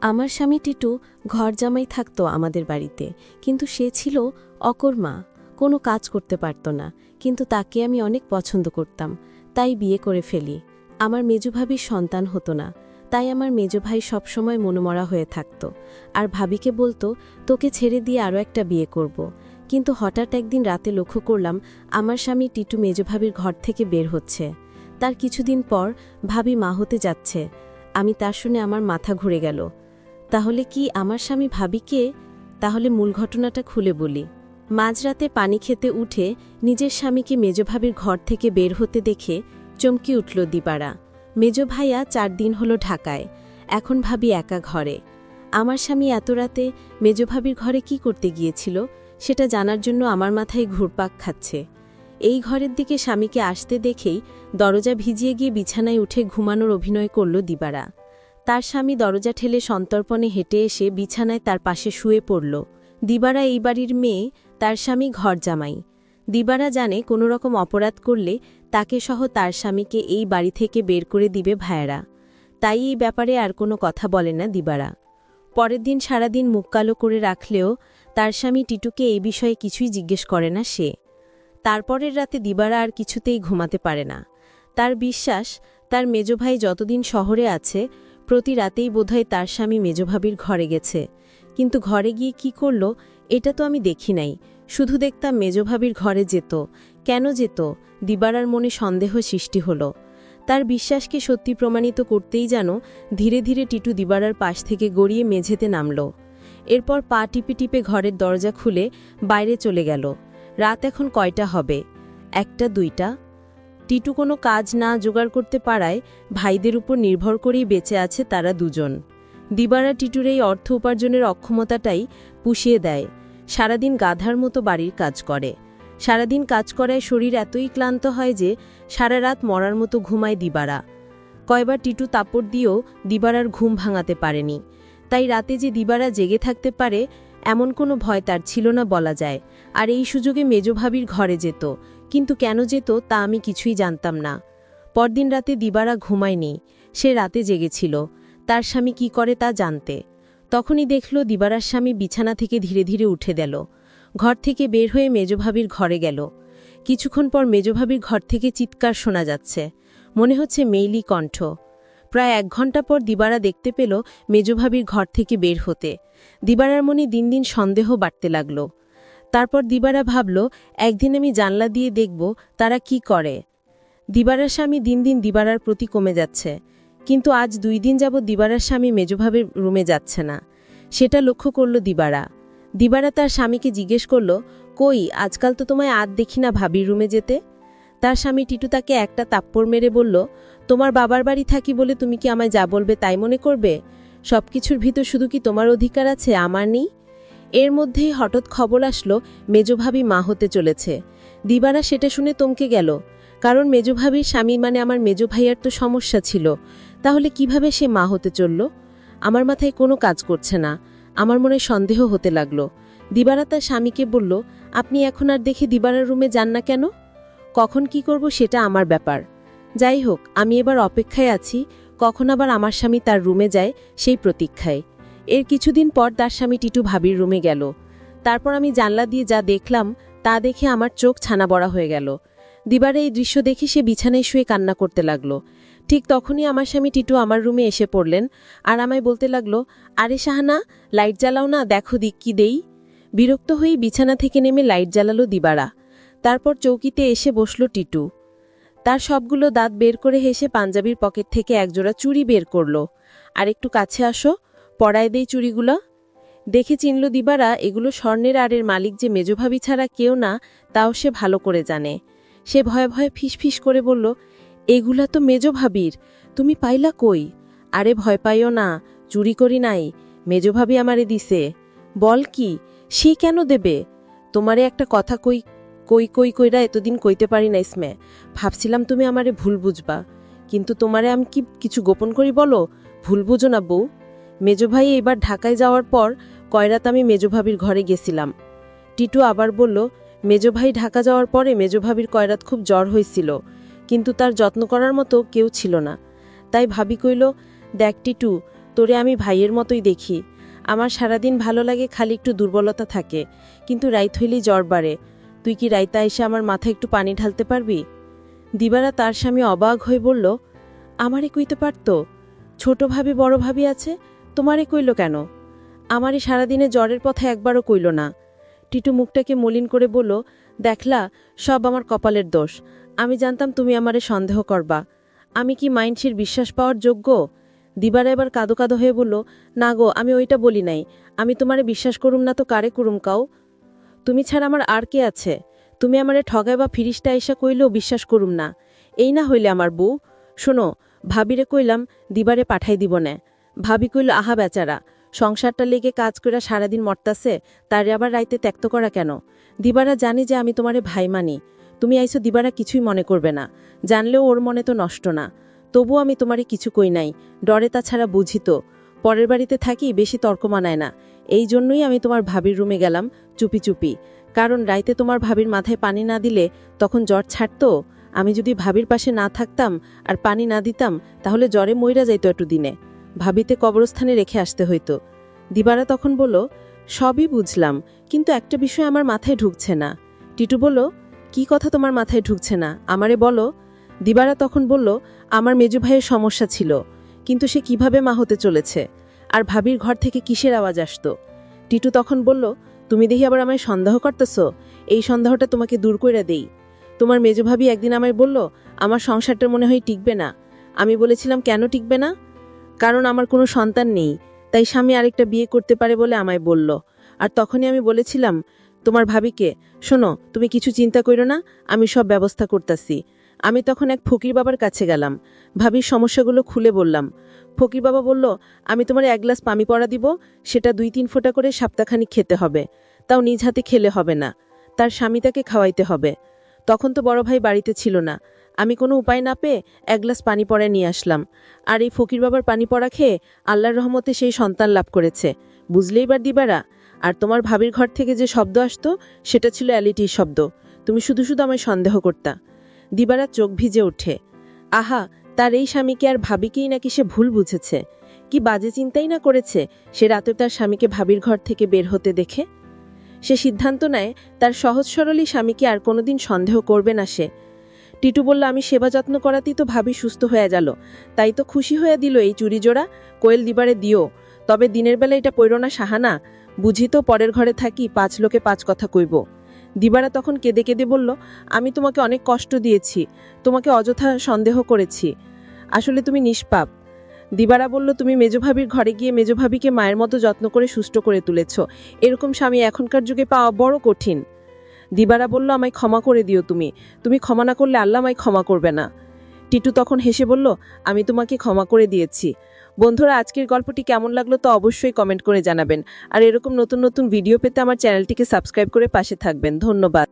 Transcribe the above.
আমার স্বামী টিটু ঘর জামাই থাকতো আমাদের বাড়িতে, কিন্তু সে ছিল অকর্মা, কোনো কাজ করতে পারত না। কিন্তু তাকে আমি অনেক পছন্দ করতাম, তাই বিয়ে করে ফেলি। আমার মেজো ভাবির সন্তান হতো না, তাই আমার মেজো ভাই সবসময় মনোমরা হয়ে থাকত আর ভাবিকে বলতো, তোকে ছেড়ে দিয়ে আরও একটা বিয়ে করব। কিন্তু হঠাৎ একদিন রাতে লক্ষ্য করলাম আমার স্বামী টিটু মেজো ভাবির ঘর থেকে বের হচ্ছে। তার কিছুদিন পর ভাবি মা হতে যাচ্ছে। আমি তা শুনে আমার মাথা ঘুরে গেল। তাহলে কি আমার স্বামী ভাবিকে? তাহলে মূল ঘটনাটা খুলে বলি। মাঝরাতে পানি খেতে উঠে নিজের স্বামীকে মেজো ভাবির ঘর থেকে বের হতে দেখে চমকে উঠল দিবারা। মেজো ভাইয়া 4 দিন হলো ঢাকায়, এখন ভাবি একা ঘরে। আমার স্বামী এত রাতে মেজো ভাবির ঘরে কি করতে গিয়েছিল সেটা জানার জন্য আমার মাথায় ঘুরপাক খাচ্ছে। এই ঘরের দিকে স্বামীকে আসতে দেখেই দরজা ভিজিয়ে গিয়ে বিছানায় উঠে ঘুমানোর অভিনয় করল দিবারা। তার স্বামী দরজা ঠেলে সন্তর্পণে হেঁটে এসে বিছানায় তার পাশে শুয়ে পড়ল। দিবারা এই বাড়ির মেয়ে, তার স্বামী ঘর জামাই। দিবারা জানে কোনো রকম অপরাধ করলে তাকে সহ তার স্বামীকে এই বাড়ি থেকে বের করে দিবে ভাইয়েরা। তাই এই ব্যাপারে আর কোনো কথা বলে না দিবারা। পরের দিন সারাদিন মুখ কালো করে রাখলেও তার স্বামী টিটুকে এই বিষয়ে কিছুই জিজ্ঞেস করে না সে। তারপরের রাতে দিবারা আর কিছুতেই ঘুমাতে পারে না। তার বিশ্বাস, তার মেজো ভাই যতদিন শহরে আছে প্রতি রাতেই বোধহয় তার স্বামী মেজোভাবির ঘরে গেছে। কিন্তু ঘরে গিয়ে কি করল এটা তো আমি দেখি নাই, শুধু দেখতাম মেজোভাবির ঘরে যেত। কেন যেত? দিবারার মনে সন্দেহ সৃষ্টি হল। তার বিশ্বাসকে সত্যি প্রমাণিত করতেই যেন ধীরে ধীরে টিটু দিবারার পাশ থেকে গড়িয়ে মেঝেতে নামল। এরপর পা টিপে টিপে ঘরের দরজা খুলে বাইরে চলে গেল। রাত এখন কয়টা হবে? 1টা 2টা। টিটু কোনো কাজ না জোগাড় করতে পারায় ভাইদের উপর নির্ভর করেই বেঁচে আছে তারা দুজন। দিবারা টিটুর এই অর্থ উপার্জনের অক্ষমতাটাই পুষিয়ে দেয়। সারাদিন গাধার মতো বাড়ির কাজ করে। সারাদিন কাজ করায় শরীর এতই ক্লান্ত হয় যে সারা রাত মরার মতো ঘুমায় দিবারা। কয়বার টিটু তাপড় দিয়েও দিবারার ঘুম ভাঙাতে পারেনি। তাই রাতে যে দিবারা জেগে থাকতে পারে এমন কোনো ভয় তার ছিল না বলা যায়। আর এই সুযোগে মেজোভাবির ঘরে যেত, কিন্তু কেন যেত তা আমি কিছুই জানতাম না। পরদিন রাতে দিবারা ঘুমায়নি, সে রাতে জেগেছিল তার স্বামী কি করে তা জানতে। তখনই দেখল দিবারার স্বামী বিছানা থেকে ধীরে ধীরে উঠে গেল, ঘর থেকে বের হয়ে মেজোভাবির ঘরে গেল। কিছুক্ষণ পর মেজোভাবির ঘর থেকে চিৎকার শোনা যাচ্ছে, মনে হচ্ছে মেইলি কণ্ঠ। প্রায় 1 ঘণ্টা পর দিবারা দেখতে পেল মেজোভাবির ঘর থেকে বের হতে। দিবারার মনে দিন দিন সন্দেহ বাড়তে লাগল। তারপর দিবারা ভাবল, একদিন আমি জানলা দিয়ে দেখব তারা কি করে। দিবারার স্বামী দিন দিন দিবারার প্রতি কমে যাচ্ছে, কিন্তু আজ 2 দিন যাবৎ দিবারার স্বামী মেজোভাবির রুমে যাচ্ছে না। সেটা লক্ষ্য করল দিবারা। দিবারা তার স্বামীকে জিজ্ঞেস করল, কই, আজকাল তো তোমায় আর দেখি না ভাবির রুমে যেতে। তার স্বামী টিটু তাকে একটা তাপ্পড় মেরে বলল, তোমার বাবার বাড়ি থাকি বলে তুমি কি আমায় যা বলবে তাই মনে করবে? সবকিছুর ভিতর শুধু কি তোমার অধিকার আছে, আমার নেই? এর মধ্যেই হঠাৎ খবর আসলো মেজোভাবি মা হতে চলেছে। দিবারা সেটা শুনে থমকে গেল, কারণ মেজোভাবির স্বামী মানে আমার মেজো ভাইয়ার তো সমস্যা ছিল। তাহলে কিভাবে সে মা হতে চলল? আমার মাথায় কোনো কাজ করছে না। আমার মনে সন্দেহ হতে লাগলো। দিবারা তার স্বামীকে বলল, আপনি এখন আর দেখে দিবারার রুমে যান না কেন? কখন কি করব সেটা আমার ব্যাপার। যাই হোক, আমি এবার অপেক্ষায় আছি কখন আবার আমার স্বামী তার রুমে যায় সেই প্রতীক্ষায়। এর কিছুদিন পর তার স্বামী টিটু ভাবির রুমে গেল। তারপর আমি জানলা দিয়ে যা দেখলাম তা দেখে আমার চোখ ছানা বড়া হয়ে গেল। দিবারে এই দৃশ্য দেখে সে বিছানায় শুয়ে কান্না করতে লাগলো। ঠিক তখনই আমার স্বামী টিটু আমার রুমে এসে পড়লেন আর আমায় বলতে লাগলো, আরে শাহানা, লাইট জ্বালাও না, দেখো দিক কি দেই। বিরক্ত হয়ে বিছানা থেকে নেমে লাইট জ্বালালো দিবারা। তারপর চৌকিতে এসে বসল টিটু। তার সবগুলো দাঁত বের করে হেসে পাঞ্জাবির পকেট থেকে একজোড়া চুড়ি বের করল। আর একটু কাছে আসো, পরায় দেই চুড়িগুলো। দেখে চিনল দিবারা এগুলো স্বর্ণের আড়ের মালিক যে মেজোভাবি ছাড়া কেউ না, তাও সে ভালো করে জানে। সে ভয়ে ভয়ে ফিসফিস করে বলল, এগুলা তো মেজোভাবির, তুমি পাইলা কই? আরে ভয় পাইও না, চুরি করি নাই, মেজোভাবি আমারে দিছে। বল কি? সে কেন দেবে? তোমারে একটা কথা কই কই কই কইরা এতদিন কইতে পারি না ইসমে। ভাবছিলাম তুমি আমারে ভুল বুঝবা, কিন্তু তোমারে আমি কি কিছু গোপন করি বলো? ভুল বুঝো না বউ। মেজোভাই এবার ঢাকায় যাওয়ার পর কয়রাত আমি মেজোভাবির ঘরে গেছিলাম। টিটু আবার বলল, মেজোভাই ঢাকা যাওয়ার পরে মেজোভাবির কয়রাত খুব জ্বর হয়েছিল, কিন্তু তার যত্ন করার মতো কেউ ছিল না। তাই ভাবি কইল, দেখ টিটু, তোরে আমি ভাইয়ের মতোই দেখি। আমার সারাদিন ভালো লাগে, খালি একটু দুর্বলতা থাকে, কিন্তু রাইত হইলেই জ্বর বাড়ে। তুই কি রাইতা এসে আমার মাথায় একটু পানি ঢালতে পারবি? দিবারা তার স্বামী অবাক হয়ে বলল, আমারে কইতে পারতো? ছোট ভাবি বড় ভাবি আছে, তোমারে কইল কেন? আমারে সারাদিনে জ্বরের পথে একবারও কইল না। টিটু মুখটাকে মলিন করে বলল, দেখলা, সব আমার কপালের দোষ। আমি জানতাম তুমি আমারে সন্দেহ করবা। আমি কি মাইনসির বিশ্বাস পাওয়ার যোগ্য? দিবারা এবার কাঁদো কাঁদো হয়ে বলল, না গো, আমি ওইটা বলি নাই। আমি তোমারে বিশ্বাস করুম না তো কারে করুম কাও? তুমি ছাড়া আমার আর কে আছে? তুমি আমারে ঠগায় বা ফিরিস্তা আইসা কইলেও বিশ্বাস করুম না। এই না হইলে আমার বউ। শোনো, ভাবিরে কইলাম দিবারে পাঠাই দিব না। ভাবি কইল, আহা বেচারা, সংসারটা লেগে কাজ কইরা সারাদিন মরতাছে, তারে আবার রাইতে ত্যক্ত করা কেন? দিবারা জানি যে আমি তোমারে ভাই মানি। তুমি আইসো, দিবারা কিছুই মনে করবে না। জানলেও ওর মনে তো নষ্ট না। তবু আমি তোমারে কিছু কই নাই, ডরে তাছাড়া বুঝি তো। পরের বাড়িতে থাকি, বেশি তর্ক মানায় না। এই জন্যই আমি তোমার ভাবির রুমে গেলাম চুপি চুপি। কারণ রাইতে তোমার ভাবির মাথায় পানি না দিলে তখন জ্বর ছাড়তো। আমি যদি ভাবির পাশে না থাকতাম আর পানি না দিতাম, তাহলে জ্বরে মইরা যাইতো একটু দিনে। ভাবিতে কবরস্থানে রেখে আসতে হইতো। দিবারা তখন বলল, সবই বুঝলাম, কিন্তু একটা বিষয় আমার মাথায় ঢুকছে না। টিটু বলল, কি কথা তোমার মাথায় ঢুকছে না, আমারে বলো। দিবারা তখন বলল, আমার মেজু ভাইয়ের সমস্যা ছিল, কিন্তু সে কিভাবে মা হতে চলেছে, আর ভাবির ঘর থেকে কিসের আওয়াজ আসতো। টিটু তখন বলল, তুমি দেখি আবার আমায় সন্দেহ করতেছ। এই সন্দেহটা তোমাকে দূর কইরা দেই। তোমার মেজো ভাবি একদিন আমায় বলল, আমার সংসারটা মনে হয় টিকবে না। আমি বলেছিলাম, কেন টিকবে না? কারণ আমার কোনো সন্তান নেই, তাই স্বামী আরেকটা বিয়ে করতে পারে বলে আমায় বলল। আর তখনই আমি বলেছিলাম তোমার ভাবিকে, শোনো, তুমি কিছু চিন্তা করো না, আমি সব ব্যবস্থা করতেছি। আমি তখন এক ফকির বাবার কাছে গেলাম, ভাবির সমস্যাগুলো খুলে বললাম। ফকির বাবা বলল, আমি তোমার 1 গ্লাস পানি পড়া দিব, সেটা 2-3 ফোঁটা করে সপ্তাহখানিক খেতে হবে। তাও নিজ হাতে খেলে হবে না, তার স্বামী তাকে খাওয়াইতে হবে। তখন তো বড় ভাই বাড়িতে ছিল না। আমি কোনো উপায় না পেয়ে 1 গ্লাস পানি পড়া নিয়ে আসলাম। আর এই ফকির বাবার পানি পড়া খেয়ে আল্লাহর রহমতে সেই সন্তান লাভ করেছে। বুঝলেই বার দিবারা? আর তোমার ভাবির ঘর থেকে যে শব্দ আসতো, সেটা ছিল অ্যালিটির শব্দ। তুমি শুধু শুধু আমায় সন্দেহ করতা। দিবারা চোখ ভিজে ওঠে। আহা, তার এই স্বামীকে আর ভাবিকেই নাকি সে ভুল বুঝেছে। কি বাজে চিন্তাই না করেছে সে রাতে তার স্বামীকে ভাবির ঘর থেকে বের হতে দেখে। সে সিদ্ধান্ত নেয় তার সহজ সরলই স্বামীকে আর কোনোদিন সন্দেহ করবে না সে। টিটু বলল, আমি সেবা যত্ন করাতেই তো ভাবি সুস্থ হয়ে গেল, তাই তো খুশি হয়ে দিল এই চুরি জোড়া। কোয়েল দিবারে দিও, তবে দিনের বেলা এটা পইরো না সাহানা। বুঝি তো পরের ঘরে থাকি, 5 লোকে 5 কথা কইব। দিবারা তখন কেঁদে কেঁদে বলল, আমি তোমাকে অনেক কষ্ট দিয়েছি, তোমাকে অযথা সন্দেহ করেছি। আসলে তুমি নিষ্পাপ। দিবারা বলল, তুমি মেজভাবির ঘরে গিয়ে মেজভাবিকে মায়ের মতো যত্ন করে সুস্থ করে তুলেছ। এরকম স্বামী এখনকার যুগে পাওয়া বড় কঠিন। দিবারা বলল, আমায় ক্ষমা করে দিও তুমি। তুমি ক্ষমা না করলে আল্লাহ আমায় ক্ষমা করবে না। টিটু তখন হেসে বলল, আমি তোমাকে ক্ষমা করে দিয়েছি। বন্ধুরা, আজকের গল্পটি কেমন লাগলো তো অবশ্যই কমেন্ট করে জানাবেন। আর এরকম নতুন নতুন ভিডিও পেতে আমার চ্যানেলটিকে সাবস্ক্রাইব করে পাশে থাকবেন। ধন্যবাদ।